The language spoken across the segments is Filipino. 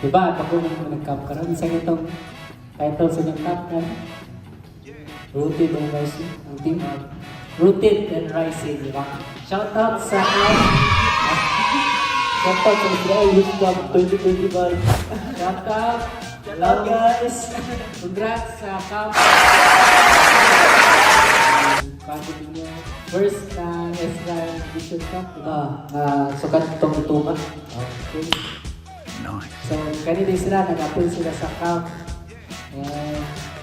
Diba, pag nag-camp ka rin, isang itong title sa inyong camp na Rooted and Rising, ang team of Rooted and Rising, diba? Shoutout sa camp. Shoutout sa Israel Youth Camp 2025. Shoutout. Hello guys. Congrats sa camp. Bakit ninyo first na Israel Vision Camp, diba? Sukat itong ituma. Okay. So, kanina sila, nag-appeal sila sa camp.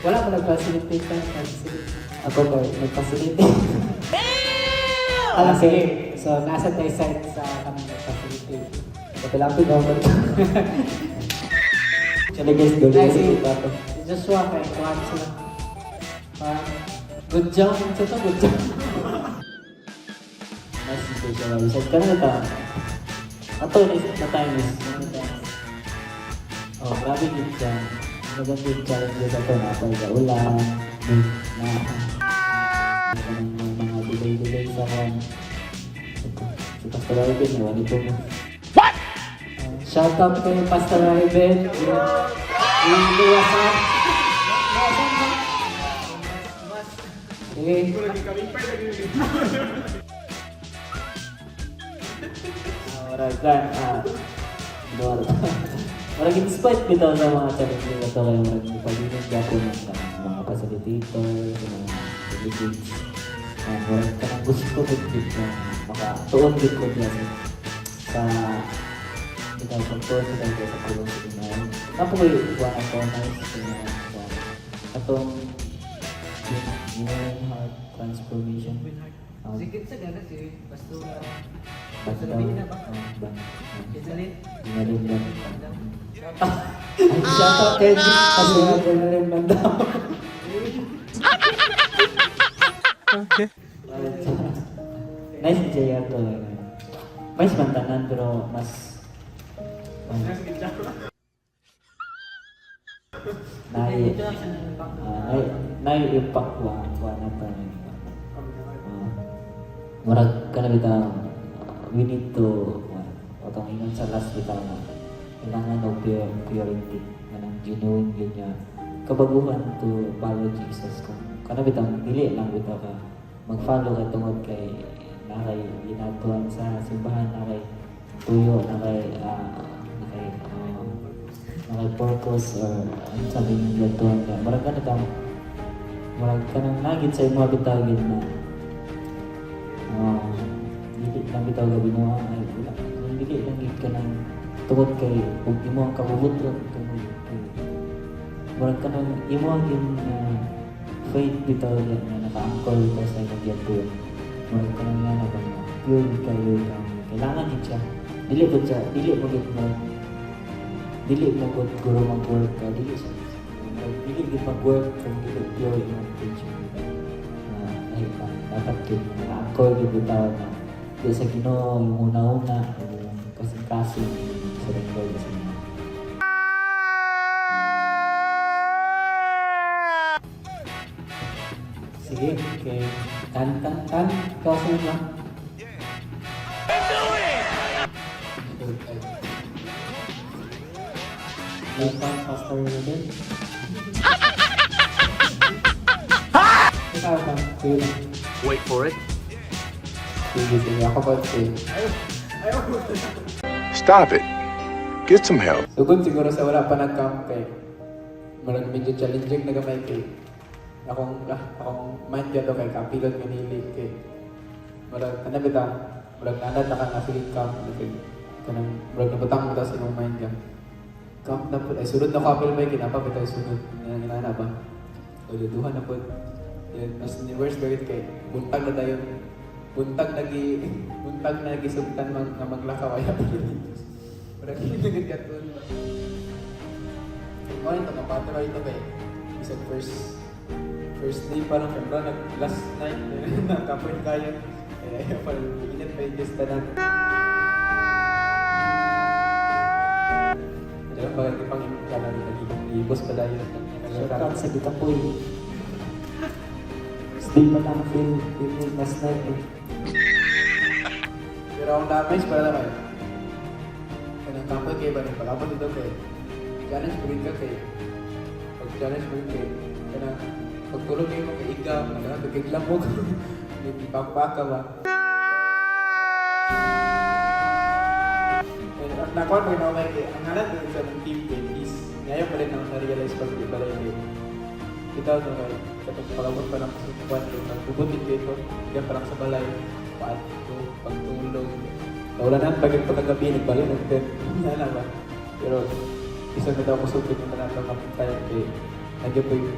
Wala mo nag-facilitate ka. Ako ba, nag-facilitate. Sige. So, nasa tayo side sa kami nag-facilitate. Kapilapin ako ba ito? Siya na guys, doon yung si Joshua, kaya kuhan sila. Good job. Ito to, good job. Nice situation. Reset ka na ito. Ito, na time is. Oh, grabe din siya. Magandang challenges ito na pa sa ulan, na mga delay sa kan. Si Pastor Ivan, ewan ito mo. What? Shout out ko yung Pastor Ivan. Yung luwasan. Okay. Alright, Dan. Marag in-spite bitaw sa mga challenge nila ito kaya marag pag-inong gapo ng mga facilitator, mga delegates. Marag ka ng gusto ko din na makatuon din ko niya sa ikaw pagtuon sa tayo sa kulong sa inaw. Tapos ko yung iwan ako sa atong Human Heart Transformation. Sikit sa ganas eh, Pastor. Basta na ba? Ginalit lang. Shout out kay kasi ginalit man daw. Okay. Nice JR to. Mas mantanan pero mas Nai impact wa na to. Murag ka na bitaw, we need to, otong ingon sa last bitaw na, kailangan o purity, kanang genuine yun niya, kabaguhan to follow Jesus ko. Kana bitaw, dili lang bitaw ka, mag-follow ka tungod kay, nakay ginatuan sa simbahan, nakay tuyo, nakay purpose, or ano sabi yung ginatuan ka. Murag ka na tamo, murag ka nang nagit sa mga bitagin na, dili lang bitaw gabi mo ay wala. Kung dili lang gid ka nang tungod kay ug imo ang kabubuton tungod kay murag ka nang imo ang faith bitaw na naka-anchor ka sa imong giatuan. Murag ka nang nga ba pure kayo kailangan gid siya. Dili mo gid dili mo gud guro mag-work ka dili siya. Dili gid mag-work kung dili pure imong teaching. Ay pa dapat gid naka-anchor gid bitaw na di sa Ginoo yung una-una kasing-kasing sa record sa inyo. Sige, okay. Kan, kaso lang. Welcome, Pastor Ruben. Ikaw ba? Wait for it. Sige, ako ba siya? Stop it. Get some help. Sugod siguro sa wala pa nag-camp kay marag medyo challenging na gamay kay akong mind ka to kay kapilot manili kay marag bitaw marag nanad na ka nga sige camp kay kanang marag nabutang mo ta sa imong mind ka camp na po ay sunod na kapil may kinapa bitaw sunod na ba o duduhan na po yan mas ni worst gawit kay buntag na tayo buntag na gisugtan nga maglakaw ay apelidos. Pero kinigit ka to. Ano ito, kapatid ito kay isang first day pa lang kaya last night nakapoy kaya kaya ayaw pa init pa yung gesta na. Kaya pag ipang kanan nag-ibos pa tayo. Shoutout sa Gitapoy. Stay pa lang feel last night eh. Pero ang damage para naman. Kanang kapoy kayo ba rin? Pagkapot ito kay challenge mo rin ka kay pag-challenge mo rin kay kanang pagtulog kayo mga iga, nagkaglam mo, nagpapaka ba. Nakuha mo ginawa kay, ang nalat mo sa ng team kay is, ngayon pa rin ang na-realize pag di pala yun. Ikaw no kay, kapag palawag pa ng susukuan yung nagbubutin dito, diyan pa lang sa balay, pato, pagtulog. Naulanan pag yung pagkagabi, nagbalik ng tent, yan na ba? Pero, isa na daw kusupin yung manatang kapitayan kay, nagyan po yung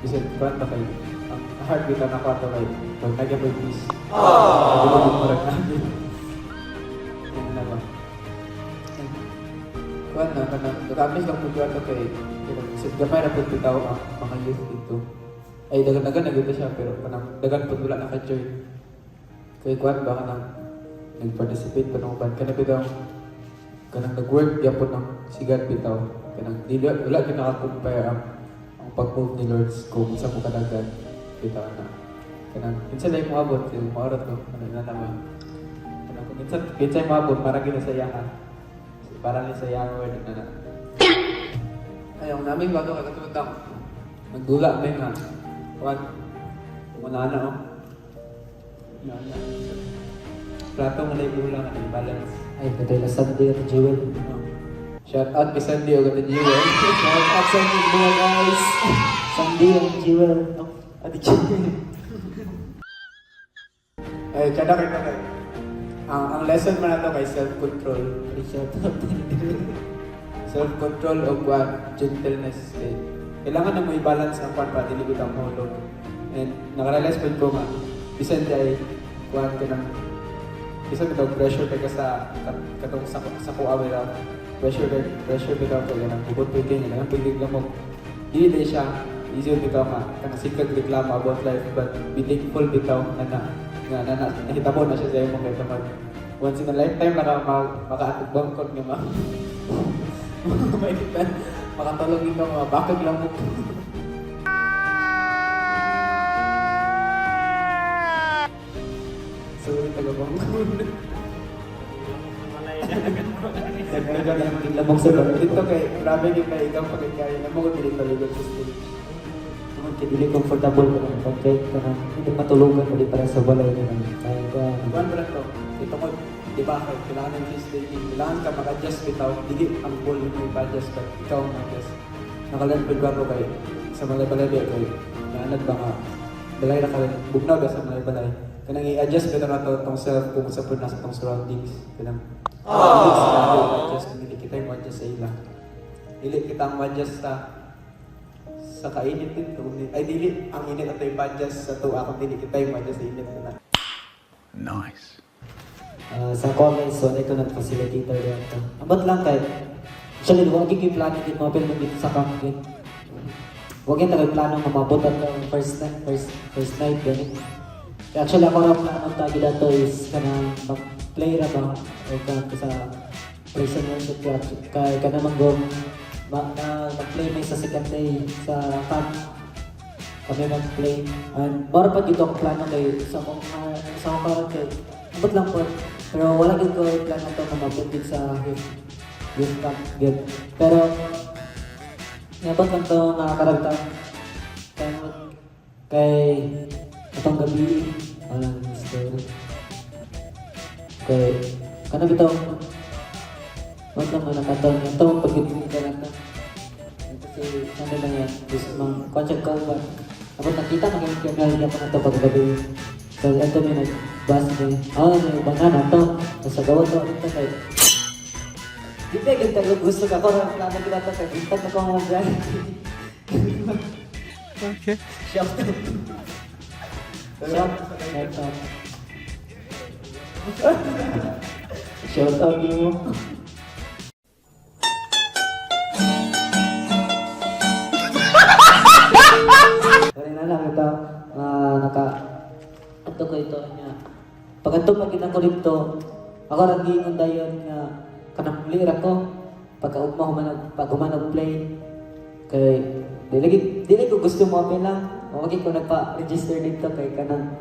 bisan front na kayo. Ang heartbeat na nakuha to kayo, pag nagyan po yung peace. Nagulog yung marag namin. Yan na ba? Kuhan na, nakamis lang po kuhan to kay, isip gamay na po bitaw ang mga youth dito. Ay, dagan-dagan na gito siya, pero kanang dagan po wala na ka-join. Kaya kuhan ba kanang nag-participate pa ng band. Kanang bitaw, kanang nag-work diya po ng sigat bitaw. Kanang wala kinaka-compare ang pag-move ni Lords kung sa mo kadagan. Bitaw na. Kanang, minsan na yung maabot, yung maarot ko, kanang na naman. Kanang, kung minsan yung maabot, parang ginasayahan. Parang ginasayahan word na na. Ayaw, namin bago kakatutang. Nagdula din nga. Kuhan, kumana na oh. Kumana. Plato nga na yung ulang at balance. Ay, patay na Sunday at Jewel. Shout out kay Sandy o ganda Jewel. Shout out sa inyo mga guys. Sunday at Jewel. At Jewel. Eh, tsada kayo na kayo. Ang lesson mo na to kay self-control. Shout out. Self-control o gentleness. Eh. Kailangan na mo i-balance ang kwan para dili bitaw mahulog. And nakarealize po ko nga, bisan ay kwan ka ng bisan bitaw pressure ka sa katong sa kuaway raw. Pressure bitaw ka ganang bukod po kayo ganang pilig lang mo. Dili day siya easy bitaw nga kanang sikag reklamo about life but be thankful bitaw na nahitabo na siya sa iyo mga kamag. Once in a lifetime lang makaatog bangkot nga ma. Maikitan, makatulog ito mga bakag lang mo. Sorry, taga-bangkot. Nagkagal yung lamang sa loob. Dito kay, grabe din kay ikaw pagkakaya na mo kung pinagpaligot sa stage. Naman dili comfortable ka ng pagkait ka na hindi matulugan mali para sa balay ka na. Kaya ka. Buwan ba to? Ito ko, di ba, kailangan ng stage, kailangan ka mag-adjust bitaw, hindi ang ball mo i-adjust, but ikaw mag-adjust. Nakalanpid ba ko kayo sa balay-balay kayo? Naanad ba nga? Balay na ka rin, bugnaw ba sa balay-balay? Kanang i-adjust bitaw na to, itong self, kung sa po nasa itong surroundings. Kanang, i-adjust, hindi kita yung adjust sa ila. Dili kita ang adjust sa kainit dito. Ay, dili, ang init at i-adjust sa tuwa, kung dili kita yung adjust sa init na. Nice. Sa comments, so ito nag-facilitator dito. Abot lang kahit, actually, huwag yung plano din mo, pero dito sa camping. Huwag yung plano mamabot at first night, ganun. Kaya actually, ako rin plano tayo dito is kanang mag-play ra ba? O sa prisonership kaya ka naman go mag-play may sa second day sa camp. Kami mag-play. And mara pa dito ang plano kay sa mga parang kay abot lang po. Pero wala din ko plano ito na mabutin sa youth camp. Pero abot lang ito nakakaragtang kay itong gabi walang story. Kay kanang bitaw wag lang nakataon ito pag-ibig ka na ito. Kasi ano lang yan, gusto mang conscious ka ba? Abot nakita na kami kaya pa na ito pag-gabi. So ito may nag-bus din. May banga na ito. Nasa gawa ito. Ito kayo. Di ba yung tayo gusto ka ko na plano kita ito kaya intag na ko mga brand. Okay. Shop. Shop. Shout out mo. Kaya na lang ito, ato ko ito niya. Pag ito pagkita ko dito, ako nag-iingon dayon nga kanang lira ko pag humanag play kay dili ko gusto mo apil lang. Mawagi ko nagpa-register dito kay kanang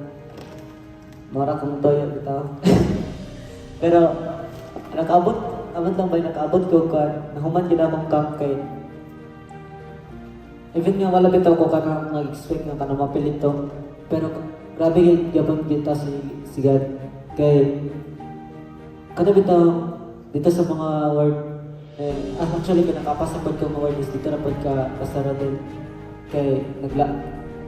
mara kong toyo bitaw. Pero nakaabot aman lang ba nakaabot ko ka nahuman gid akong camp kay even nga wala bitaw ko kana nag-expect nga kana mapilito pero grabe gid gabon kita si God kay kada bitaw dito sa mga word actually kinakapasapod ko mga word is dito na pod ka pasara din kay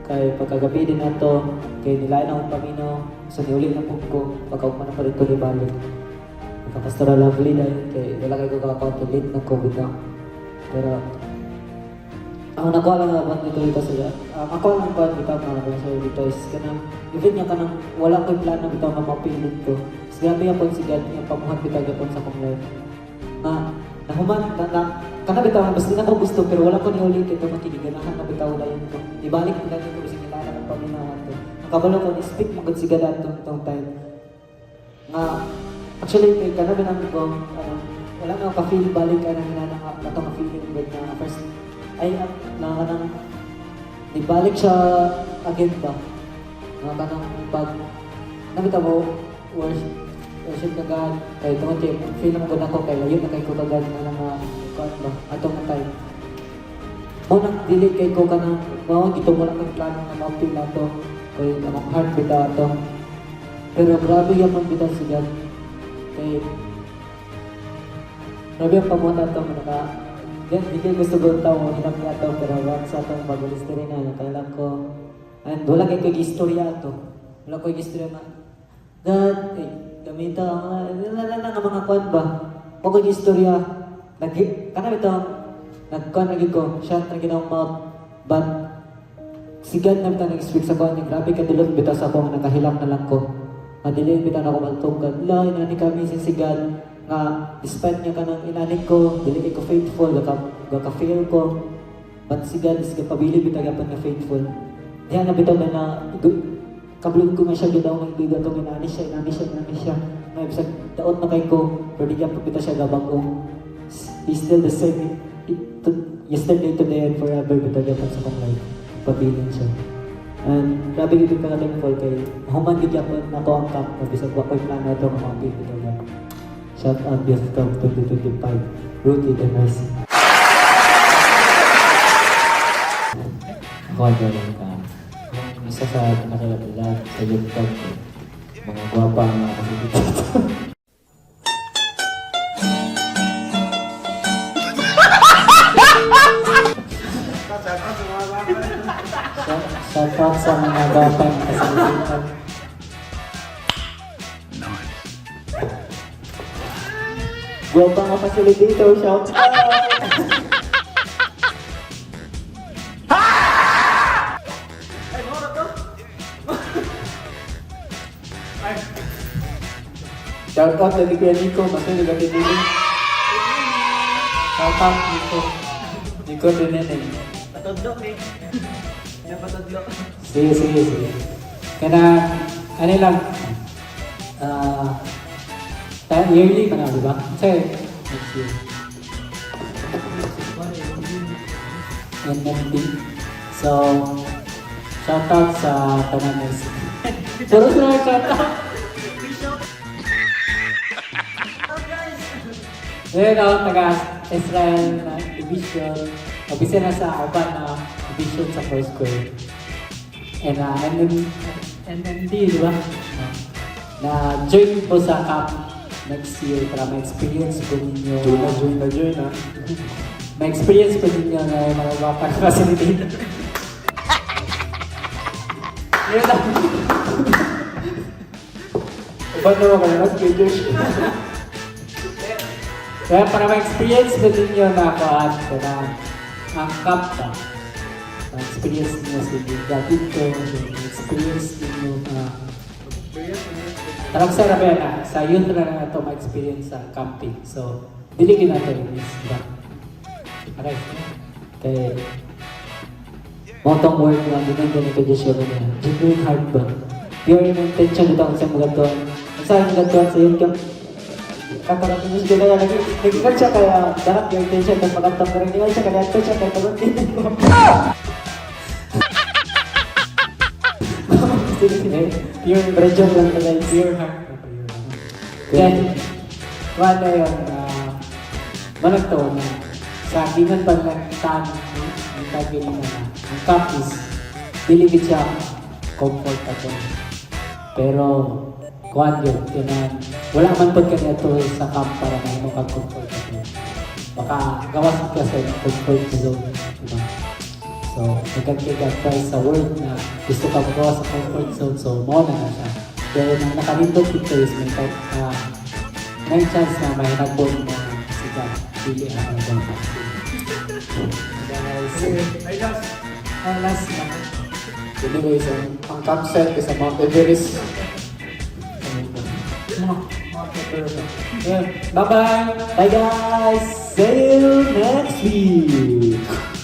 kay pagkagabi din nato kay nilain akong pamino sa niuli na po ko pagkaukman na pa rin ko libalik nagkapastora lovely dahil kay wala kayo kakakontulit ng COVID na pero ako nakuha lang naman dito sila ako lang ba dito mga sa dito is kanang even nga kanang wala ko'y plan na bitaw nga mapilit ko is grabe yapon si God yung pamuhat bitaw yapon sa kong life nahuman kana bitaw basta na ko gusto pero wala ko niuli kito makiniganahan na bitaw na yun ko ibalik ko dati ko bising kilala ng paminawan ko ang kabalo ko ni-speak magod si God atong time nga actually kay kana binang ko wala na ako ka-feel balik ka na hinanang na ito ka-feeling good na first ay na kanang ibalik siya again ba na kanang pag nakita mo worship ka God kay ito feel mo good ako kay layo na kay ko kagad na mga kuan ba atong time mo nang dili kay ko kanang mao gito mo lang ang plano na ma-feel nato kay among heart bitaw ato pero grabe yapon bitaw si God kay grabe ang pamuhat ato nga yan, di kayo gusto ko tao, hinap niya ito, pero wag sa itong bagulis na rin na, kailang ko, and wala kayo kag-istorya ito. Wala ko kag-istorya na, God, gamita ang mga kwan ba? Huwag kag-istorya, kanam ito, nag-kwan lagi ko, siya na ginawang mouth, but, si God na ito nag-speak sa kwan niya, grabe kadulog bitaw sa ako, nakahilak na lang ko. Madilin bitaw na ako magtugad, la, inani kami si God, nga despite niya kanang inanik ko, dili ko faithful, gaka-fail ko. But si God is kapabilib bitagapan nga faithful. Diyan na bitaw na kablog ko nga siya gidaw ng biga to inani siya. May bisag taon na kay ko, pero di pa bitaw siya gabagong. He's still the same yesterday, today, and forever bitagapan sa kong life. Pabilin siya. And grabe gid ka thankful kay human gid yapon nato ang camp na bisag wa ko'y plano to nga mapil bitaw. Shout out Youth Camp 2025, Rooted and Mercy. Ako lang ka. Yung isa sa nakilala sa Youth Camp, mga guwapa ang mga kasibit. Shout out sa mga guwapa ang kasibit. Guwapa nga facilitator, shout out! Shout out lagi kay Nico, kasi nagkakilili. Shout out Nico. Nico Rineneng. Patodlok eh. Napatodlok. Sige. Kana, ano lang, yearly pa na, di ba? Kasi, next year. NMD. So, shout out sa Tananes. Puro sila shout out. Ngayon ako, taga-Israel na division. Obisa na sa Aban na division sa first grade. And NMD, di ba? Na-join po sa camp next year para ma-experience po ninyo. Join na. Ma-experience po ninyo na mga wapang facilitator. Yun lang. Iba na mga kalas kay Josh. Kaya para ma-experience po ninyo na ang camp ba? Ma-experience ninyo si Gatito, ma-experience ninyo tarang sa Rabena, sa youth na ito ma-experience sa camping. So, diligin natin is ba? Okay. Kaya, motong word lang, dinang ko Diyos yun niya. Genuine heart ba? Pure intention ito ang sa mga doon. Ang sa mga doon sa yun kang kakarating nyo siya lagi. Nagkikat siya kaya dapat yung intention tapos magandang ka rin nila siya kaya ito siya kaya talutin ko. Pure religion lang talaga, pure heart. Then, wala yun, Manag to na sa dinan pa ng tan, ang tagilin na ang camp is diligid siya comfort ako. Pero kuhan yun, tinan, wala man po kanya to sa camp para na mo kag-comfort ako. Baka gawas ka sa comfort zone, diba? So, nagkagkagagpay sa word na gusto ka magawa sa comfort zone, so mo na siya. Pero nang nakalindot ito is may chance na may nagbon na si God. Pili ang mga guys. Last na. Anyways, ang campsite is sa Mount Everest. Yeah. Bye-bye! Bye guys! See you next week!